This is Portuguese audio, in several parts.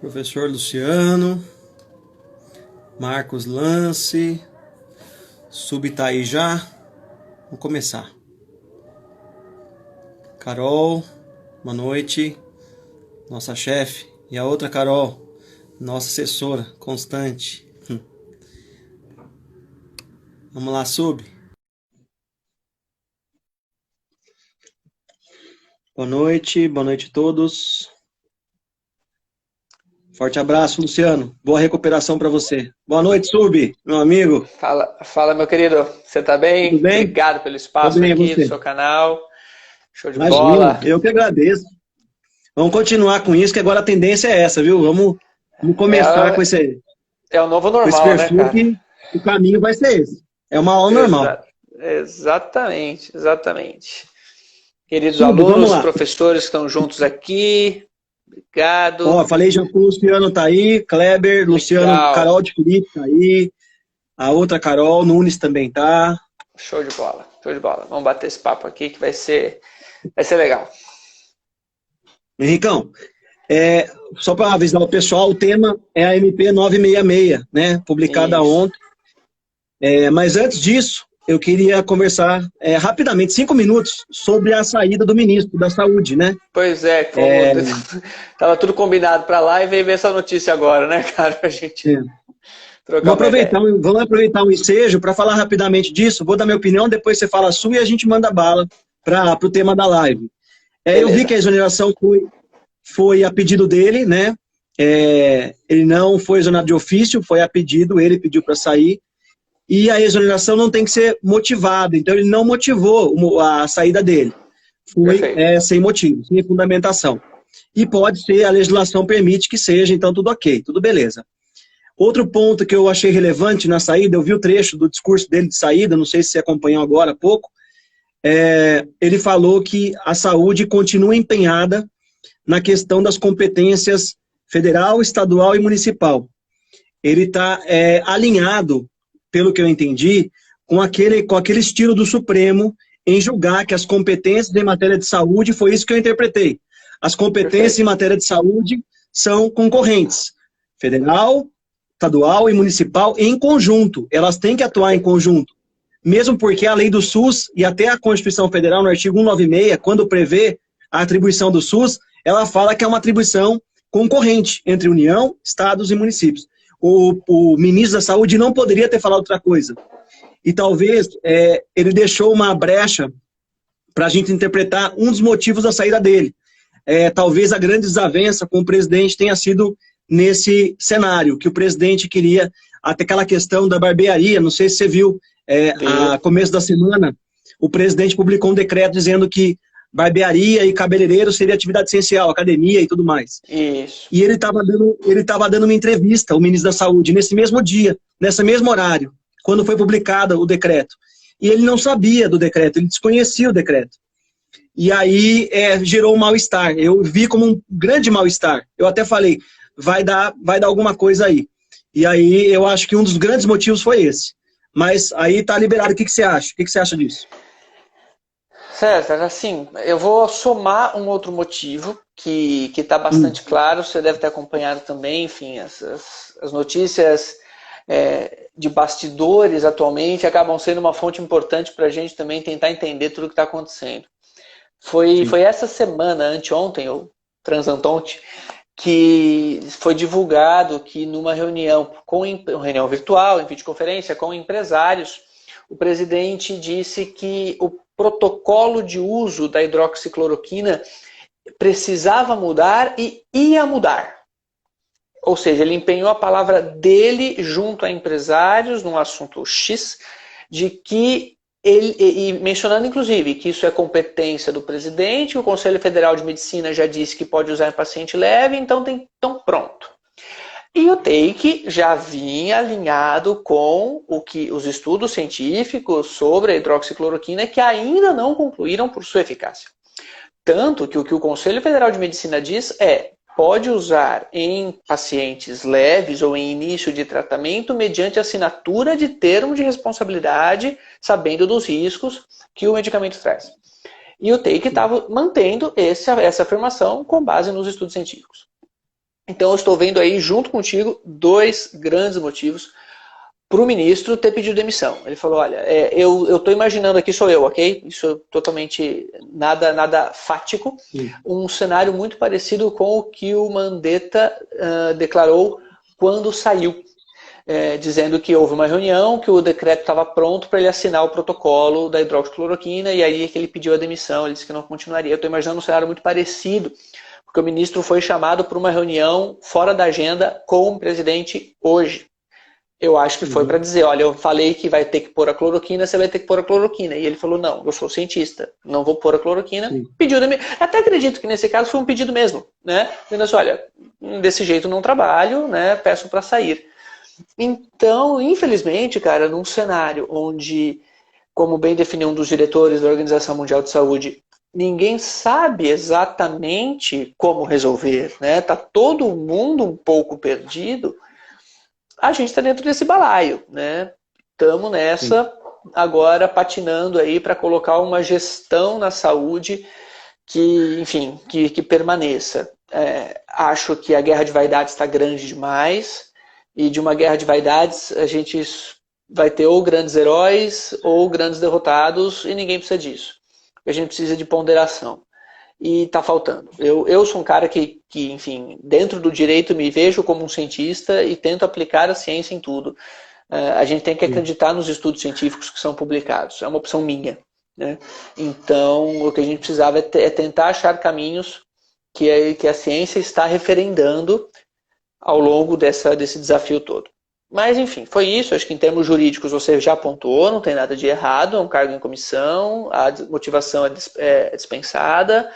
Professor Luciano, Marcos Lance, Sub tá aí já? Vamos começar. Carol, boa noite, nossa chefe. E a outra Carol, nossa assessora constante. Vamos lá, Sub. Boa noite a todos. Forte abraço, Luciano. Boa recuperação para você. Boa noite, Sub, meu amigo. Fala, meu querido. Você tá Tudo bem? bem? Obrigado pelo Tô espaço bem, e aqui do você? seu canal. Show de Imagina, bola. eu que agradeço. Vamos continuar com isso, que agora a tendência é essa, viu? Vamos começar com É, esse é o novo normal, né, perfil cara? que o caminho vai ser esse. É uma aula normal. Exatamente. Queridos Sub, vamos alunos, lá. professores que estão juntos aqui, Ó, obrigado. falei já que o Luciano tá aí, Kleber, Luciano, Legal. Carol de Felipe tá aí, a outra Carol, Nunes também tá. Show de bola. Show de bola. Vamos bater esse papo aqui que vai ser legal. Henricão, só para avisar o pessoal, o tema é a MP 966, né? Publicada Isso. ontem. Mas antes disso, eu queria conversar rapidamente, 5 minutos, sobre a saída do ministro da Saúde, né? Pois é, tava tudo combinado para lá e veio ver essa notícia agora, né, cara? Pra gente É. trocar uma ideia. Vamos aproveitar um ensejo para falar rapidamente disso. Vou dar minha opinião, depois você fala a sua e a gente manda bala para o tema da live. Eu vi Beleza. que a exoneração foi a pedido dele, né? Ele não foi exonerado de ofício, foi a pedido, ele pediu para sair. E a exoneração não tem que ser motivada, então ele não motivou a saída dele. Foi Perfeito. sem motivo, sem fundamentação. E pode ser, a legislação permite que seja, então tudo ok, tudo beleza. Outro ponto que eu achei relevante na saída, eu vi o trecho do discurso dele de saída, não sei se você acompanhou agora há pouco, ele falou que a saúde continua empenhada na questão das competências federal, estadual e municipal. Ele está alinhado, pelo que eu entendi, com aquele estilo do Supremo em julgar que as competências em matéria de saúde, foi isso que eu interpretei. As competências em Perfeito. matéria de saúde são concorrentes. Federal, estadual e municipal em conjunto. Elas têm que atuar em Perfeito. conjunto. Mesmo porque a lei do SUS e até a Constituição Federal, no artigo 196, quando prevê a atribuição do SUS, ela fala que é uma atribuição concorrente entre União, Estados e municípios. O ministro da Saúde não poderia ter falado outra coisa. E talvez ele deixou uma brecha para a gente interpretar um dos motivos da saída dele. Talvez a grande desavença com o presidente tenha sido nesse cenário, que o presidente queria, até aquela questão da barbearia, não sei se você viu, a Vi. começo da semana, o presidente publicou um decreto dizendo que barbearia e cabeleireiro seria atividade essencial, academia e tudo mais. Isso. E ele estava dando uma entrevista, o ministro da Saúde, nesse mesmo dia, nesse mesmo horário, quando foi publicado o decreto. E ele não sabia do decreto, ele desconhecia o decreto. E aí gerou um mal-estar. Eu vi como um grande mal-estar. Eu até falei, vai dar alguma coisa aí. E aí eu acho que um dos grandes motivos foi esse. Mas aí tá liberado. O que você acha? O que você acha disso? César, assim, eu vou somar um outro motivo que está bastante claro, você deve ter acompanhado também, enfim, as notícias de bastidores atualmente acabam sendo uma fonte importante para a gente também tentar entender tudo o que está acontecendo. Sim. Foi essa semana, anteontem, ou transantonte, que foi divulgado que numa reunião, reunião virtual, em videoconferência, com empresários, o presidente disse que o protocolo de uso da hidroxicloroquina precisava mudar e ia mudar. Ou seja, ele empenhou a palavra dele junto a empresários num assunto X, de que e mencionando inclusive que isso é competência do presidente, o Conselho Federal de Medicina já disse que pode usar em paciente leve, então pronto. E o take já vinha alinhado com os estudos científicos sobre a hidroxicloroquina que ainda não concluíram por sua eficácia. Tanto que o que o Conselho Federal de Medicina diz pode usar em pacientes leves ou em início de tratamento mediante assinatura de termo de responsabilidade, sabendo dos riscos que o medicamento traz. E o take estava mantendo essa afirmação com base nos estudos científicos. Então eu estou vendo aí, junto contigo, dois grandes motivos para o ministro ter pedido demissão. Ele falou, olha, eu estou imaginando aqui, sou eu, ok? Isso é totalmente nada fático. Sim. Um cenário muito parecido com o que o Mandetta declarou quando saiu. Dizendo que houve uma reunião, que o decreto estava pronto para ele assinar o protocolo da hidroxicloroquina, e aí que ele pediu a demissão, ele disse que não continuaria. Eu estou imaginando um cenário muito parecido, porque o ministro foi chamado para uma reunião fora da agenda com o presidente hoje. Eu acho que foi para dizer, olha, eu falei que vai ter que pôr a cloroquina, você vai ter que pôr a cloroquina. E ele falou, não, eu sou cientista, não vou pôr a cloroquina. Sim. Pediu demissão. Até acredito que nesse caso foi um pedido mesmo, né? Dizendo assim, olha, desse jeito não trabalho, né? Peço para sair. Então, infelizmente, cara, num cenário onde, como bem definiu um dos diretores da Organização Mundial de Saúde, ninguém sabe exatamente como resolver, né? Tá todo mundo um pouco perdido. A gente está dentro desse balaio, né? Estamos nessa, sim, agora patinando aí para colocar uma gestão na saúde que, enfim, que permaneça. Acho que a guerra de vaidades está grande demais. E de uma guerra de vaidades, a gente vai ter ou grandes heróis ou grandes derrotados, e ninguém precisa disso. A gente precisa de ponderação. E está faltando. Eu sou um cara que, enfim, dentro do direito me vejo como um cientista e tento aplicar a ciência em tudo. A gente tem que acreditar nos estudos científicos que são publicados. É uma opção minha, né? Então, o que a gente precisava é tentar achar caminhos que a ciência está referendando ao longo desse desafio todo. Mas, enfim, foi isso. Acho que em termos jurídicos você já apontou, não tem nada de errado, é um cargo em comissão, a motivação é dispensada,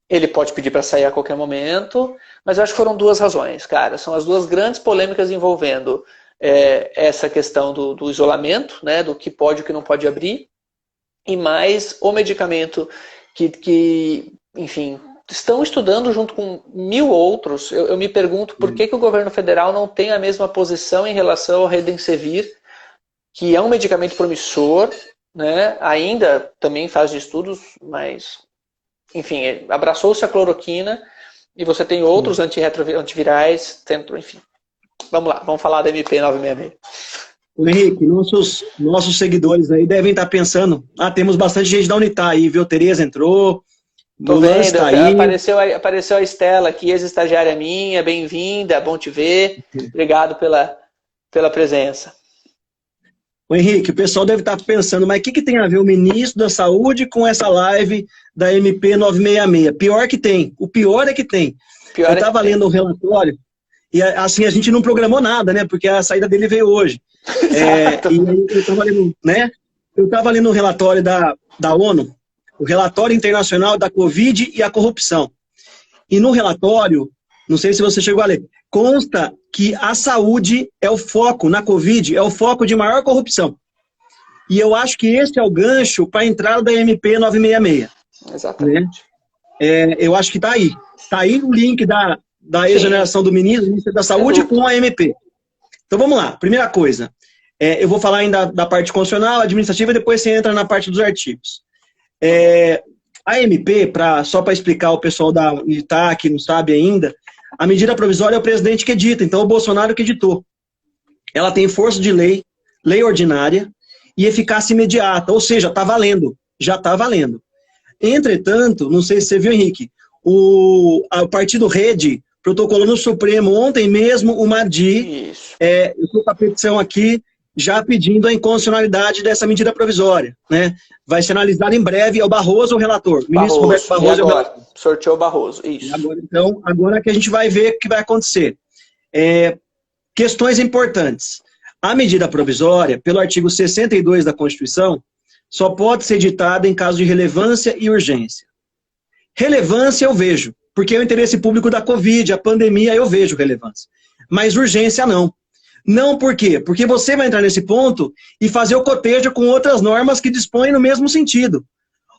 ele pode pedir para sair a qualquer momento, mas eu acho que foram duas razões, cara. São as duas grandes polêmicas envolvendo essa questão do isolamento, né, do que pode e o que não pode abrir, e mais o medicamento que enfim, estão estudando junto com 1000 outros. Eu me pergunto por que o governo federal não tem a mesma posição em relação ao Redensevir, que é um medicamento promissor, né? Ainda também faz estudos, mas, enfim, abraçou-se a cloroquina e você tem outros antivirais, enfim. Vamos lá, vamos falar da MP966. O Henrique, nossos seguidores aí devem estar pensando, temos bastante gente da Unitar aí, viu? Tereza entrou, tô vendo, tá aí. Apareceu a Estela aqui, ex-estagiária minha, bem-vinda, bom te ver. Obrigado pela presença. O Henrique, o pessoal deve estar pensando, mas o que tem a ver o ministro da Saúde com essa live da MP 966? Pior que tem, o pior é que tem. Eu estava lendo o relatório, e assim, a gente não programou nada, né? Porque a saída dele veio hoje. E aí eu estava lendo o relatório da ONU, o relatório internacional da Covid e a corrupção. E no relatório, não sei se você chegou a ler, consta que a saúde é o foco, na Covid, é o foco de maior corrupção. E eu acho que esse é o gancho para a entrada da MP 966. Exatamente. Né? Eu acho que está aí. Está aí o link da exoneração do ministro da Saúde com a MP. Então vamos lá. Primeira coisa, eu vou falar ainda da parte constitucional, administrativa, e depois você entra na parte dos artigos. A MP, só para explicar o pessoal da Unitar, que não sabe ainda, a medida provisória é o presidente que edita, então é o Bolsonaro que editou. Ela tem força de lei, lei ordinária e eficácia imediata, ou seja, está valendo, já está valendo. Entretanto, não sei se você viu, Henrique, o partido Rede protocolou no Supremo ontem mesmo o Mardi, eu estou com a petição aqui, já pedindo a inconstitucionalidade dessa medida provisória, né? Vai ser analisado em breve, é o Barroso o relator. O ministro Roberto Barroso é o relator. Sorteou o Barroso, isso. Agora que a gente vai ver o que vai acontecer. Questões importantes. A medida provisória, pelo artigo 62 da Constituição, só pode ser editada em caso de relevância e urgência. Relevância eu vejo, porque é o interesse público da Covid, a pandemia, eu vejo relevância. Mas urgência não. Não por quê? Porque você vai entrar nesse ponto e fazer o cotejo com outras normas que dispõem no mesmo sentido.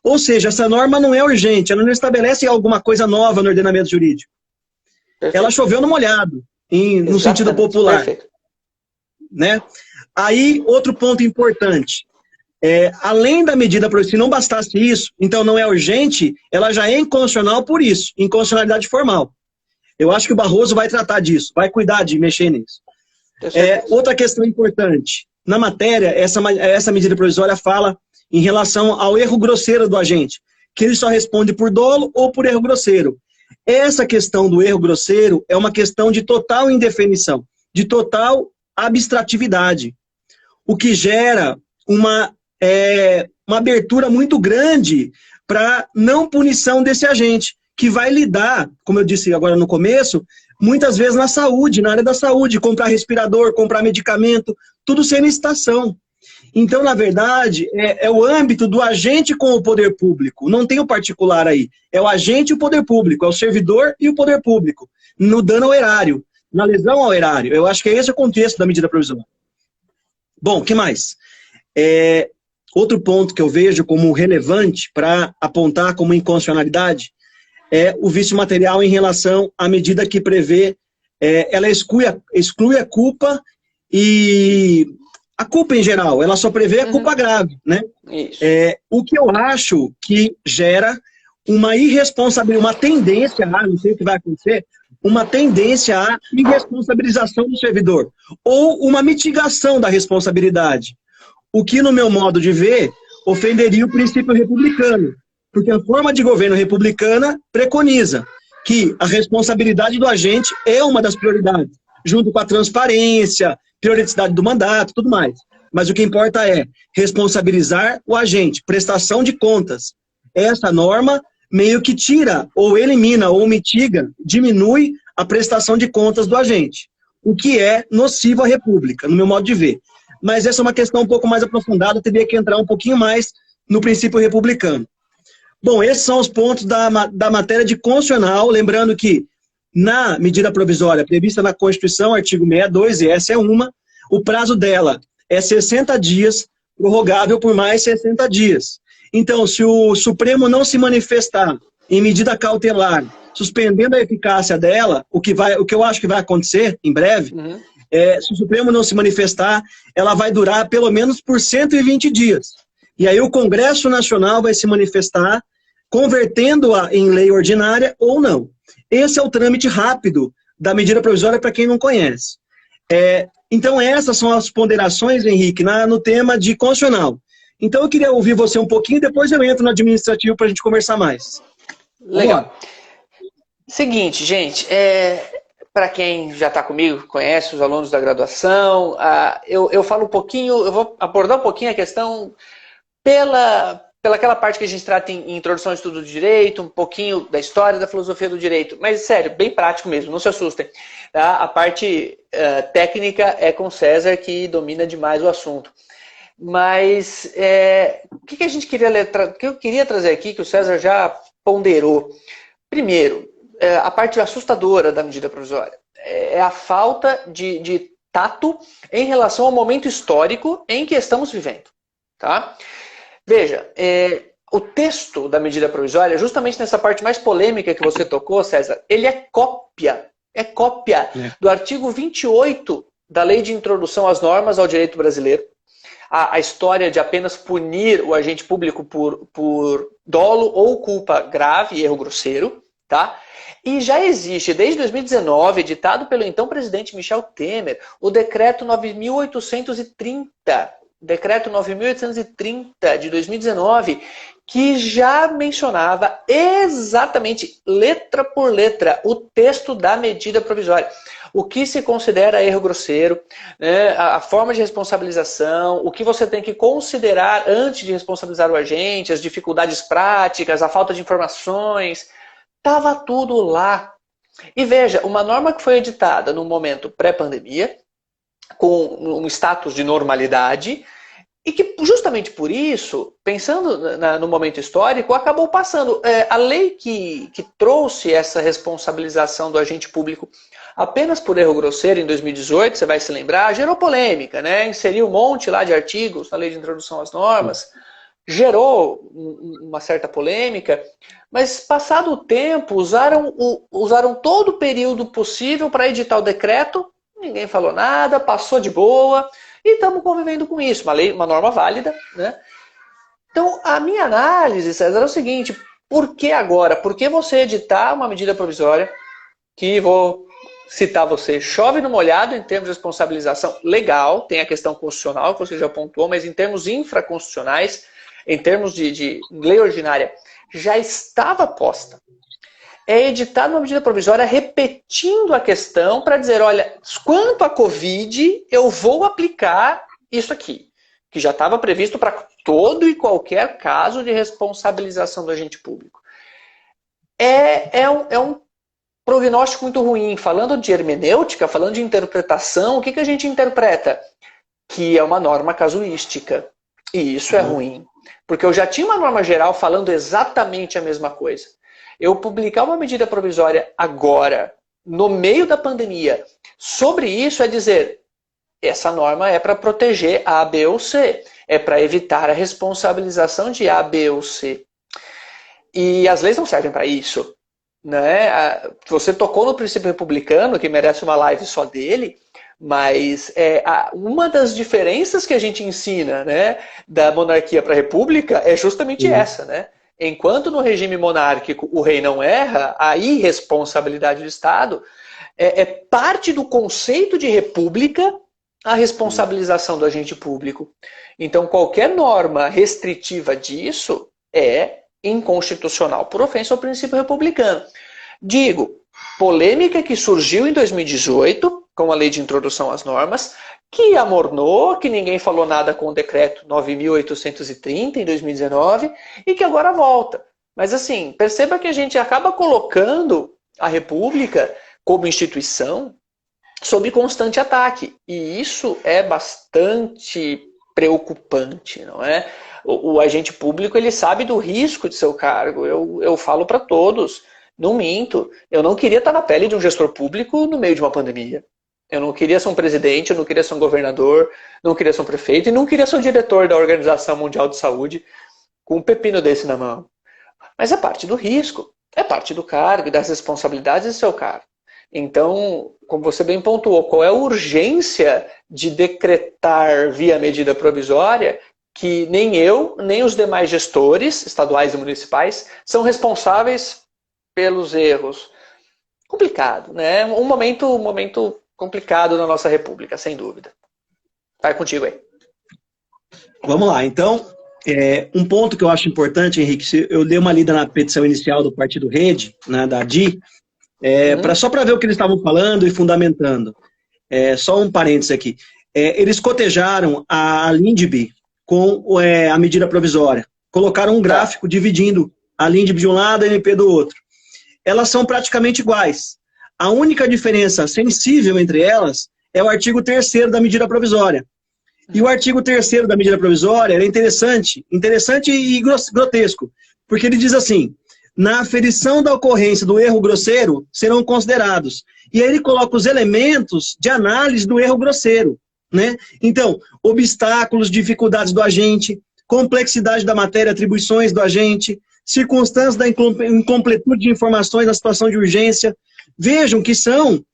Ou seja, essa norma não é urgente, ela não estabelece alguma coisa nova no ordenamento jurídico. Perfeito. Ela choveu no molhado, no sentido popular. Né? Aí, outro ponto importante. Além da medida provisória, se não bastasse isso, então não é urgente, ela já é inconstitucional por isso, inconstitucionalidade formal. Eu acho que o Barroso vai tratar disso, vai cuidar de mexer nisso. Outra questão importante. Na matéria, essa medida provisória fala em relação ao erro grosseiro do agente, que ele só responde por dolo ou por erro grosseiro. Essa questão do erro grosseiro é uma questão de total indefinição, de total abstratividade, o que gera uma abertura muito grande para não punição desse agente, que vai lidar, como eu disse agora no começo, muitas vezes na saúde, na área da saúde, comprar respirador, comprar medicamento, tudo sem licitação. Então, na verdade, é o âmbito do agente com o poder público, não tem o particular aí, é o agente e o poder público, é o servidor e o poder público, no dano ao erário, na lesão ao erário. Eu acho que é esse o contexto da medida provisória. Bom, o que mais? Outro ponto que eu vejo como relevante para apontar como inconstitucionalidade é o vício material em relação à medida que prevê, ela exclui a culpa e a culpa em geral, ela só prevê a culpa grave, né? O que eu acho que gera uma irresponsabilidade, uma tendência a, não sei o que vai acontecer, uma tendência à irresponsabilização do servidor, ou uma mitigação da responsabilidade. O que, no meu modo de ver, ofenderia o princípio republicano, porque a forma de governo republicana preconiza que a responsabilidade do agente é uma das prioridades, junto com a transparência, periodicidade do mandato, tudo mais. Mas o que importa é responsabilizar o agente, prestação de contas. Essa norma meio que tira, ou elimina, ou mitiga, diminui a prestação de contas do agente, o que é nocivo à República, no meu modo de ver. Mas essa é uma questão um pouco mais aprofundada, teria que entrar um pouquinho mais no princípio republicano. Bom, esses são os pontos da matéria de constitucional, lembrando que na medida provisória prevista na Constituição, artigo 62, e essa é uma, o prazo dela é 60 dias, prorrogável por mais 60 dias. Então, se o Supremo não se manifestar em medida cautelar, suspendendo a eficácia dela, o que eu acho que vai acontecer em breve, se o Supremo não se manifestar, ela vai durar pelo menos por 120 dias. E aí o Congresso Nacional vai se manifestar, convertendo-a em lei ordinária ou não. Esse é o trâmite rápido da medida provisória para quem não conhece. Então essas são as ponderações, Henrique, no tema de constitucional. Então eu queria ouvir você um pouquinho, depois eu entro no administrativo para a gente conversar mais. Legal. Seguinte, gente, para quem já está comigo, conhece os alunos da graduação, eu falo um pouquinho, eu vou abordar um pouquinho a questão pela aquela parte que a gente trata em introdução ao estudo do direito, um pouquinho da história, da filosofia do direito. Mas, sério, bem prático mesmo, não se assustem. Tá? A parte técnica é com César, que domina demais o assunto. Mas o que a gente queria o que eu queria trazer aqui, que o César já ponderou. Primeiro, a parte assustadora da medida provisória. É a falta de tato em relação ao momento histórico em que estamos vivendo. Tá? Veja, o texto da medida provisória, justamente nessa parte mais polêmica que você tocou, César, ele é cópia do artigo 28 da Lei de Introdução às Normas ao Direito Brasileiro. A história de apenas punir o agente público por dolo ou culpa grave, erro grosseiro, tá? E já existe, desde 2019, editado pelo então presidente Michel Temer, o Decreto 9.830, Decreto 9.830 de 2019, que já mencionava exatamente, letra por letra, o texto da medida provisória. O que se considera erro grosseiro, né, a forma de responsabilização, o que você tem que considerar antes de responsabilizar o agente, as dificuldades práticas, a falta de informações, estava tudo lá. E veja, uma norma que foi editada no momento pré-pandemia, com um status de normalidade, e que justamente por isso, pensando no momento histórico, acabou passando. A lei que trouxe essa responsabilização do agente público apenas por erro grosseiro em 2018, você vai se lembrar, gerou polêmica, né? Inseriu um monte lá de artigos na lei de introdução às normas, gerou uma certa polêmica, mas passado o tempo, usaram todo o período possível para editar o decreto, ninguém falou nada, passou de boa, e estamos convivendo com isso, uma norma válida, né? Então, a minha análise, César, é o seguinte: por que agora? Por que você editar uma medida provisória que, vou citar você, chove no molhado em termos de responsabilização legal, tem a questão constitucional que você já pontuou, mas em termos infraconstitucionais, em termos de lei ordinária, já estava posta. É editar uma medida provisória repetindo a questão para dizer, olha, quanto à Covid, eu vou aplicar isso aqui, que já estava previsto para todo e qualquer caso de responsabilização do agente público. É um prognóstico muito ruim. Falando de hermenêutica, falando de interpretação, o que a gente interpreta? Que é uma norma casuística. E isso é ruim. Porque eu já tinha uma norma geral falando exatamente a mesma coisa. Eu publicar uma medida provisória agora, no meio da pandemia, sobre isso é dizer, essa norma é para proteger A, B ou C. É para evitar a responsabilização de A, B ou C. E as leis não servem para isso. Né? Você tocou no princípio republicano, que merece uma live só dele, mas uma das diferenças que a gente ensina, né, da monarquia para a república é justamente essa. Né? Enquanto no regime monárquico o rei não erra, a irresponsabilidade do Estado é parte do conceito de república a responsabilização do agente público. Então qualquer norma restritiva disso é inconstitucional por ofensa ao princípio republicano. Digo, polêmica que surgiu em 2018, com a lei de introdução às normas, que amornou, que ninguém falou nada com o decreto 9.830 em 2019 e que agora volta. Mas assim, perceba que a gente acaba colocando a República como instituição sob constante ataque. E isso é bastante preocupante, não é? O agente público, ele sabe do risco de seu cargo. Eu falo para todos, não minto. Eu não queria estar na pele de um gestor público no meio de uma pandemia. Eu não queria ser um presidente, eu não queria ser um governador, não queria ser um prefeito e não queria ser um diretor da Organização Mundial de Saúde com um pepino desse na mão. Mas é parte do risco, é parte do cargo e das responsabilidades do seu cargo. Então, como você bem pontuou, qual é a urgência de decretar via medida provisória que nem eu, nem os demais gestores, estaduais e municipais, são responsáveis pelos erros? Complicado, né? Um momento complicado na nossa república, sem dúvida. Vai contigo aí. Vamos lá, então, um ponto que eu acho importante, Henrique, eu dei uma lida na petição inicial do Partido Rede, né, da ADI, só para ver o que eles estavam falando e fundamentando. Só um parênteses aqui. Eles cotejaram a LINDB com a medida provisória. Colocaram um gráfico dividindo a LINDB de um lado e a MP do outro. Elas são praticamente iguais. A única diferença sensível entre elas é o artigo 3º da medida provisória. E o artigo 3º da medida provisória é interessante e grotesco, porque ele diz assim, na aferição da ocorrência do erro grosseiro serão considerados. E aí ele coloca os elementos de análise do erro grosseiro. Né? Então, obstáculos, dificuldades do agente, complexidade da matéria, atribuições do agente, circunstâncias da incompletude de informações na situação de urgência. Vejam que são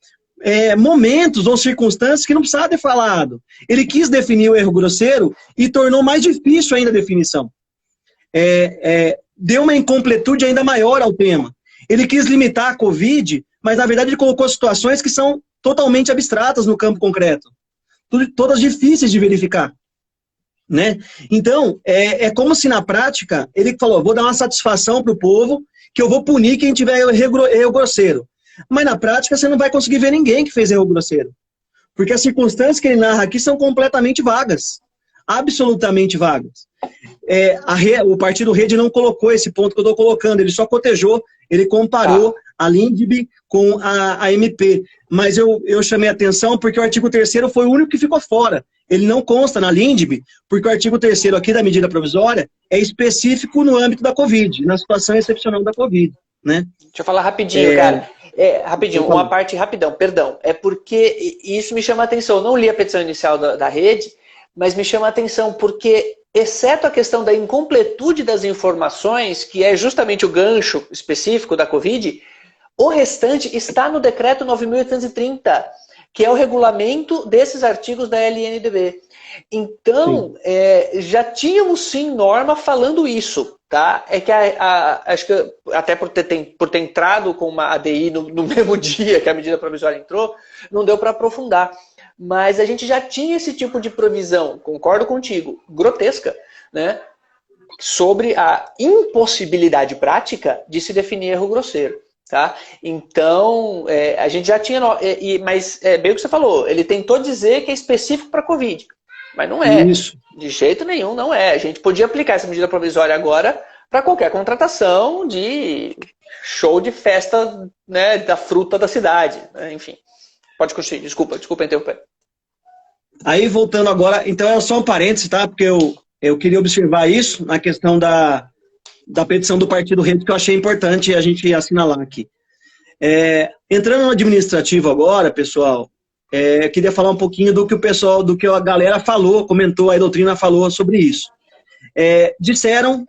momentos ou circunstâncias que não precisava ter falado. Ele quis definir o erro grosseiro e tornou mais difícil ainda a definição. Deu uma incompletude ainda maior ao tema. Ele quis limitar a Covid, mas na verdade ele colocou situações que são totalmente abstratas no campo concreto. Todas difíceis de verificar. Né? Então, é como se na prática ele falou, vou dar uma satisfação para o povo que eu vou punir quem tiver erro grosseiro. Mas na prática você não vai conseguir ver ninguém que fez erro grosseiro. Porque as circunstâncias que ele narra aqui são completamente vagas. Absolutamente vagas. O Partido Rede não colocou esse ponto que eu estou colocando, ele só cotejou, ele comparou a LINDB com a MP. Mas eu chamei a atenção porque o artigo 3º foi o único que ficou fora. Ele não consta na LINDB, porque o artigo 3º aqui da medida provisória é específico no âmbito da Covid, na situação excepcional da Covid. Né? Deixa eu falar rapidinho, cara. Rapidinho, uma parte rapidão, perdão. É porque isso me chama a atenção. Eu não li a petição inicial da Rede, mas me chama a atenção porque, exceto a questão da incompletude das informações, que é justamente o gancho específico da Covid, o restante está no decreto 9.830. que é o regulamento desses artigos da LNDB. Então, já tínhamos sim norma falando isso, tá? É que acho que até por ter entrado com uma ADI no mesmo dia que a medida provisória entrou, não deu para aprofundar. Mas a gente já tinha esse tipo de provisão, concordo contigo, grotesca, né? Sobre a impossibilidade prática de se definir erro grosseiro. Tá? Então, a gente já tinha... mas é bem o que você falou, ele tentou dizer que é específico para a Covid. Mas não é. Isso. De jeito nenhum, não é. A gente podia aplicar essa medida provisória agora para qualquer contratação de show de festa, né, da fruta da cidade. Né? Enfim. Pode continuar. Desculpa interromper. Aí, voltando agora, então é só um parênteses, tá? Porque eu queria observar isso na questão da petição do Partido Rede, que eu achei importante a gente assinalar aqui. Entrando no administrativo agora, pessoal, eu queria falar um pouquinho do que a galera falou, comentou, a doutrina falou sobre isso. Disseram,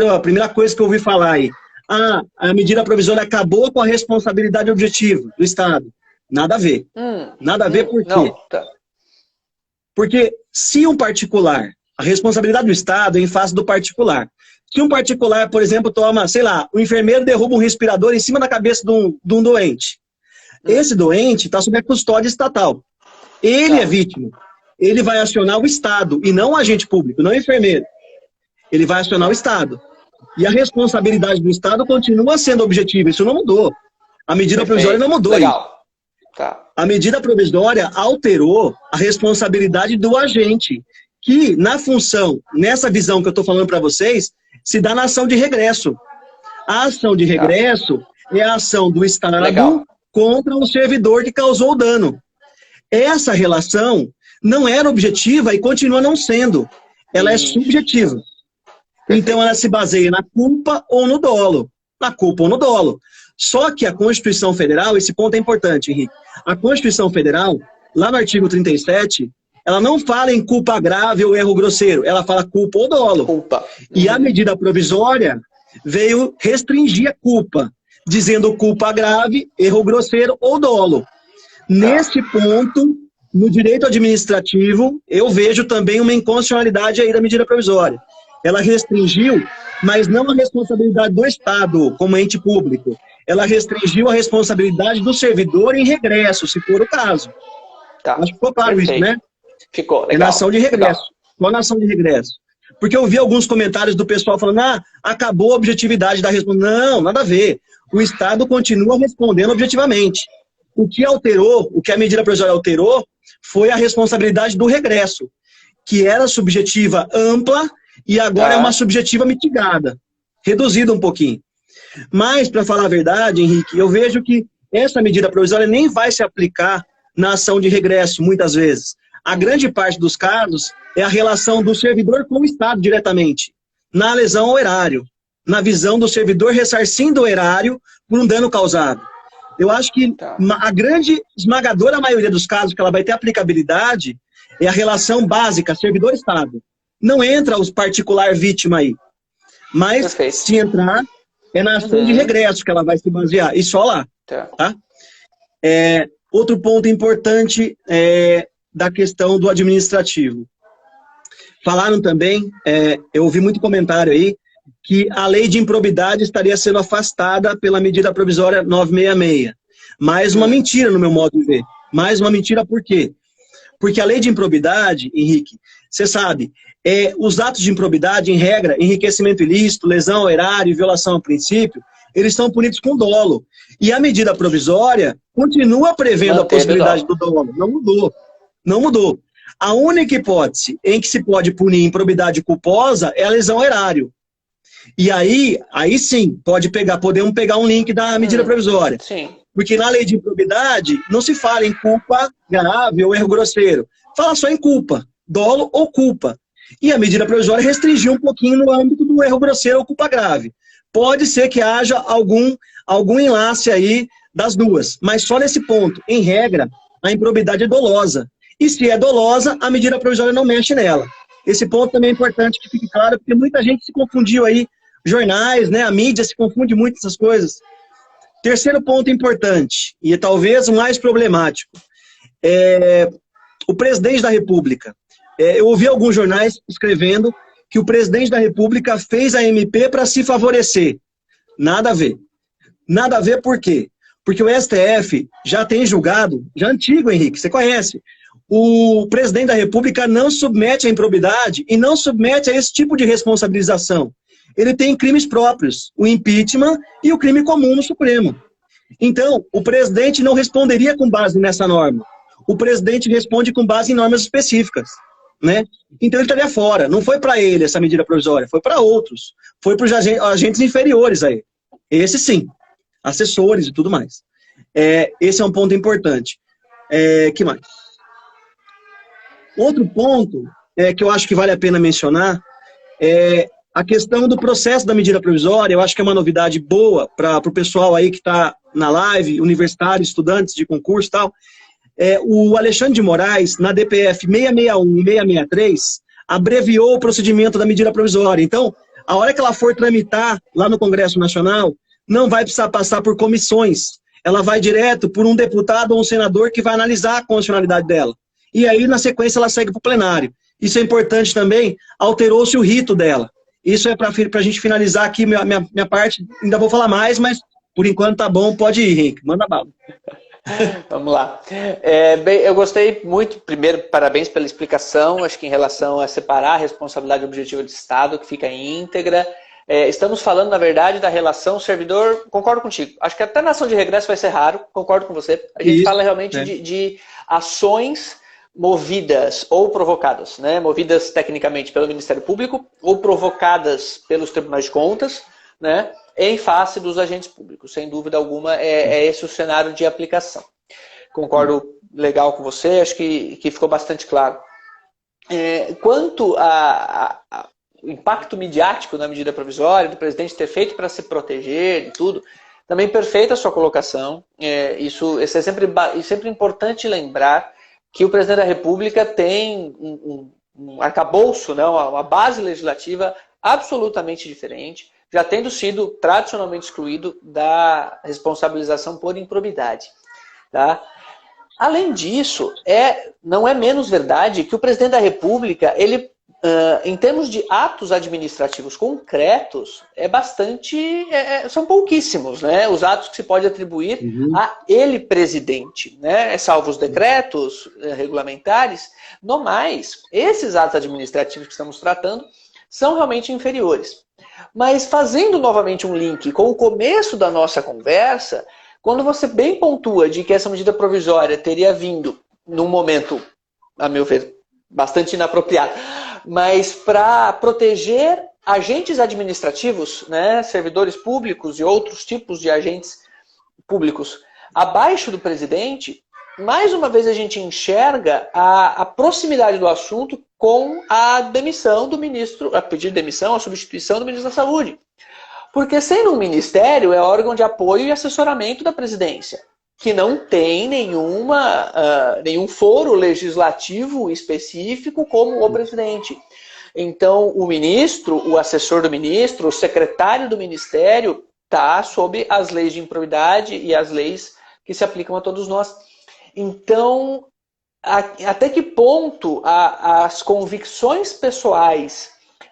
a primeira coisa que eu ouvi falar aí, a medida provisória acabou com a responsabilidade objetiva do Estado. Nada a ver. Nada a ver por quê? Não, tá. Porque se um particular, a responsabilidade do Estado é em face do particular. Se um particular, por exemplo, toma, sei lá, o enfermeiro derruba um respirador em cima da cabeça de um doente. Esse doente está sob a custódia estatal. Ele é vítima. Ele vai acionar o Estado, e não o agente público, não o enfermeiro. Ele vai acionar o Estado. E a responsabilidade do Estado continua sendo objetiva. Isso não mudou. A medida provisória não mudou. Legal. Tá. A medida provisória alterou a responsabilidade do agente, que na função, nessa visão que eu estou falando para vocês, se dá na ação de regresso. A ação de regresso é a ação do Estado contra o servidor que causou o dano. Essa relação não era objetiva e continua não sendo. Ela é subjetiva. Então ela se baseia na culpa ou no dolo. Na culpa ou no dolo. Só que a Constituição Federal, esse ponto é importante, Henrique. A Constituição Federal, lá no artigo 37, ela não fala em culpa grave ou erro grosseiro, ela fala culpa ou dolo. Culpa. E a medida provisória veio restringir a culpa, dizendo culpa grave, erro grosseiro ou dolo. Nesse ponto, no direito administrativo, eu vejo também uma inconstitucionalidade aí da medida provisória. Ela restringiu, mas não a responsabilidade do Estado como ente público. Ela restringiu a responsabilidade do servidor em regresso, se for o caso. Tá. Acho que ficou claro isso, né? Ficou, legal. É na ação de regresso. Legal. Só na ação de regresso. Porque eu vi alguns comentários do pessoal falando, acabou a objetividade da responsabilidade. Não, nada a ver. O Estado continua respondendo objetivamente. O que alterou, o que a medida provisória alterou, foi a responsabilidade do regresso, que era subjetiva ampla e agora é uma subjetiva mitigada, reduzida um pouquinho. Mas, para falar a verdade, Henrique, eu vejo que essa medida provisória nem vai se aplicar na ação de regresso, muitas vezes. A grande parte dos casos é a relação do servidor com o Estado diretamente, na lesão ao erário, na visão do servidor ressarcindo o erário por um dano causado. Eu acho que a grande esmagadora maioria dos casos que ela vai ter aplicabilidade é a relação básica servidor-Estado. Não entra os particular vítima aí. Mas, se entrar, é na ação de regresso que ela vai se basear. E só lá. Tá? Outro ponto importante da questão do administrativo. Falaram também, eu ouvi muito comentário aí, que a lei de improbidade estaria sendo afastada pela medida provisória 966. Mais uma mentira no meu modo de ver. Mais uma mentira por quê? Porque a lei de improbidade, Henrique, você sabe, os atos de improbidade, em regra, enriquecimento ilícito, lesão ao erário, violação ao princípio, eles são punidos com dolo. E a medida provisória continua prevendo a possibilidade do dolo. Não mudou. Não mudou. A única hipótese em que se pode punir improbidade culposa é a lesão ao erário. E aí sim, podemos pegar um link da medida provisória. Sim. Porque na lei de improbidade não se fala em culpa grave ou erro grosseiro. Fala só em culpa, dolo ou culpa. E a medida provisória restringiu um pouquinho no âmbito do erro grosseiro ou culpa grave. Pode ser que haja algum enlace aí das duas, mas só nesse ponto. Em regra, a improbidade é dolosa. E se é dolosa, a medida provisória não mexe nela. Esse ponto também é importante que fique claro, porque muita gente se confundiu aí, jornais, né, a mídia se confunde muito essas coisas. Terceiro ponto importante, e talvez o mais problemático, O presidente da República. Eu ouvi alguns jornais escrevendo que o presidente da República fez a MP para se favorecer. Nada a ver. Nada a ver por quê? Porque o STF já tem julgado, já antigo, Henrique, você conhece. O presidente da República não submete à improbidade e não submete a esse tipo de responsabilização. Ele tem crimes próprios, o impeachment e o crime comum no Supremo. Então, o presidente não responderia com base nessa norma. O presidente responde com base em normas específicas, né? Então ele estaria fora. Não foi para ele essa medida provisória, foi para outros. Foi para os agentes inferiores a ele. Esse sim, assessores e tudo mais. Esse é um ponto importante. Que mais? Outro ponto que eu acho que vale a pena mencionar é a questão do processo da medida provisória. Eu acho que é uma novidade boa para o pessoal aí que está na live, universitários, estudantes de concurso e tal. O Alexandre de Moraes, na DPF 661 e 663, abreviou o procedimento da medida provisória. Então, a hora que ela for tramitar lá no Congresso Nacional, não vai precisar passar por comissões. Ela vai direto por um deputado ou um senador que vai analisar a constitucionalidade dela. E aí, na sequência, ela segue para o plenário. Isso é importante também, alterou-se o rito dela. Isso é para a gente finalizar aqui minha parte. Ainda vou falar mais, mas por enquanto tá bom. Pode ir, Henrique. Manda bala. Vamos lá. Bem, eu gostei muito. Primeiro, parabéns pela explicação. Acho que em relação a separar a responsabilidade objetiva do Estado, que fica íntegra. Estamos falando, na verdade, da relação servidor. Concordo contigo. Acho que até na ação de regresso vai ser raro. Concordo com você. A gente fala realmente de ações movidas ou provocadas, né? Movidas tecnicamente pelo Ministério Público ou provocadas pelos tribunais de contas, né? Em face dos agentes públicos. Sem dúvida alguma, é esse o cenário de aplicação. Concordo legal com você, acho que ficou bastante claro. Quanto ao impacto midiático na medida provisória, do presidente ter feito para se proteger de tudo, também perfeita a sua colocação. Isso é sempre importante lembrar que o presidente da República tem um arcabouço, né, uma base legislativa absolutamente diferente, já tendo sido tradicionalmente excluído da responsabilização por improbidade. Tá? Além disso, não é menos verdade que o presidente da República, ele, em termos de atos administrativos concretos, são pouquíssimos, né? Os atos que se pode atribuir a ele, presidente, né? Salvo os decretos regulamentares. No mais, esses atos administrativos que estamos tratando são realmente inferiores. Mas fazendo novamente um link com o começo da nossa conversa, quando você bem pontua de que essa medida provisória teria vindo num momento, a meu ver, bastante inapropriado, mas para proteger agentes administrativos, né, servidores públicos e outros tipos de agentes públicos abaixo do presidente, mais uma vez a gente enxerga a proximidade do assunto com a demissão do ministro, a pedir demissão, a substituição do ministro da Saúde. Porque sendo um ministério, é órgão de apoio e assessoramento da presidência, que não tem nenhum foro legislativo específico como o presidente. Então, o ministro, o assessor do ministro, o secretário do ministério está sob as leis de improbidade e as leis que se aplicam a todos nós. Então, até que ponto as convicções pessoais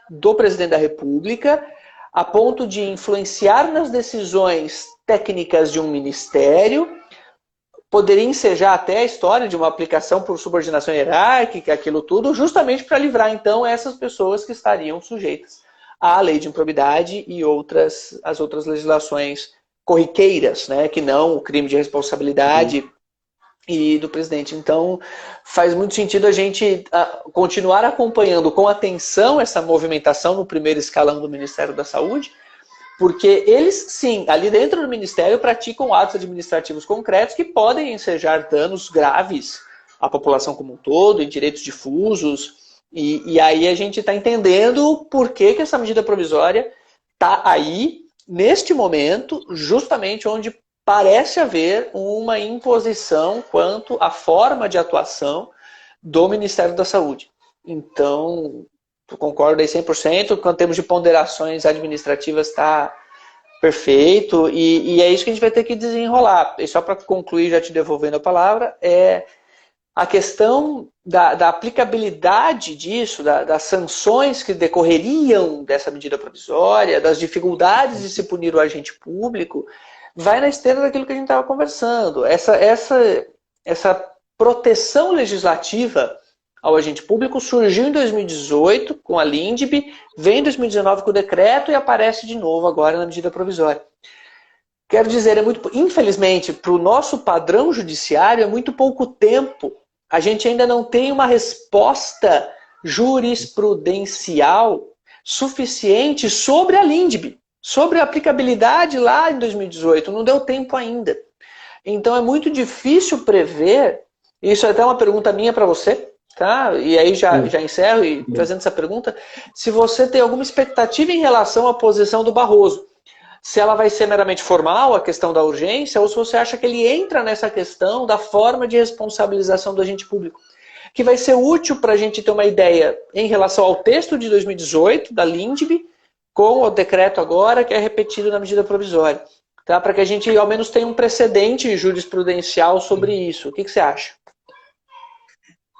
do presidente da República, a ponto de influenciar nas decisões técnicas de um ministério, poderia ensejar até a história de uma aplicação por subordinação hierárquica, aquilo tudo, justamente para livrar, então, essas pessoas que estariam sujeitas à lei de improbidade e as outras legislações corriqueiras, né, que não o crime de responsabilidade e do presidente. Então, faz muito sentido a gente continuar acompanhando com atenção essa movimentação no primeiro escalão do Ministério da Saúde, porque eles, sim, ali dentro do Ministério, praticam atos administrativos concretos que podem ensejar danos graves à população como um todo, em direitos difusos, e aí a gente está entendendo por que essa medida provisória está aí, neste momento, justamente onde parece haver uma imposição quanto à forma de atuação do Ministério da Saúde. Então, eu concordo aí 100%, quando temos de ponderações administrativas está perfeito, e é isso que a gente vai ter que desenrolar. E só para concluir, já te devolvendo a palavra, a questão da aplicabilidade disso, das sanções que decorreriam dessa medida provisória, das dificuldades de se punir o agente público, vai na esteira daquilo que a gente estava conversando. Essa proteção legislativa ao agente público surgiu em 2018 com a LINDB, vem em 2019 com o decreto e aparece de novo agora na medida provisória. Quero dizer, infelizmente, para o nosso padrão judiciário, é muito pouco tempo. A gente ainda não tem uma resposta jurisprudencial suficiente sobre a LINDB, sobre a aplicabilidade lá em 2018. Não deu tempo ainda. Então é muito difícil prever, isso é até uma pergunta minha para você, tá? E aí já encerro e trazendo essa pergunta, se você tem alguma expectativa em relação à posição do Barroso. Se ela vai ser meramente formal, a questão da urgência, ou se você acha que ele entra nessa questão da forma de responsabilização do agente público, que vai ser útil para a gente ter uma ideia em relação ao texto de 2018, da LINDB, com o decreto agora, que é repetido na medida provisória. Tá? Para que a gente, ao menos, tenha um precedente jurisprudencial sobre isso. O que você acha?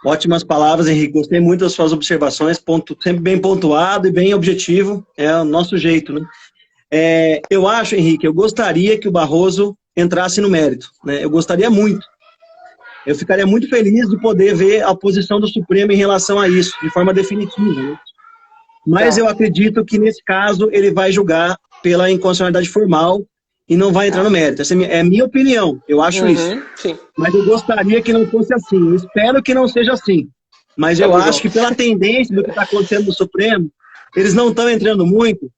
Ótimas palavras, Henrique. Gostei muito das suas observações, sempre bem pontuado e bem objetivo. É o nosso jeito, né? Eu acho, Henrique, eu gostaria que o Barroso entrasse no mérito, né? Eu gostaria muito. Eu ficaria muito feliz de poder ver a posição do Supremo em relação a isso, de forma definitiva, né? Mas eu acredito que, nesse caso, ele vai julgar pela inconstitucionalidade formal e não vai entrar no mérito. Essa é a minha opinião, eu acho isso. Sim. Mas eu gostaria que não fosse assim. Eu espero que não seja assim. Mas eu acho que, pela tendência do que está acontecendo no Supremo, eles não estão entrando muito